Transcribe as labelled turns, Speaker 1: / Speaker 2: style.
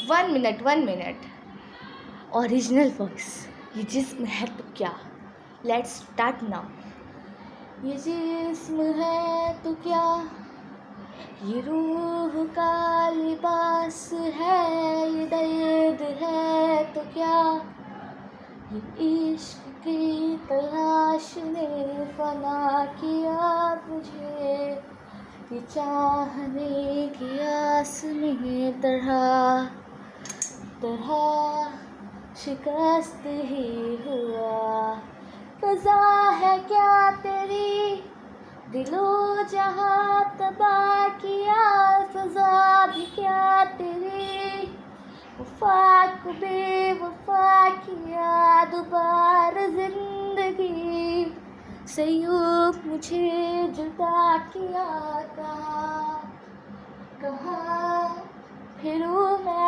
Speaker 1: 1 minute original voice. ये जिस्म है तो क्या, लेट्स स्टार्ट नाउ। ये जिस्म है तो क्या, ये रूह का लिबास है, ये दर्द है तो क्या, ये इश्क की तलाश ने फना किया मुझे, ये चाहने की आस में तरह तरह शिकस्त ही हुआ। फ़ज़ा है क्या तेरी, दिलो जहाँ तबाह किया, फ़ज़ा भी क्या तेरी, वफ़ा को बेवफ़ा किया, दोबारा ज़िंदगी से यूँ मुझे जुदा किया। कहाँ कहाँ फिरूँ मैं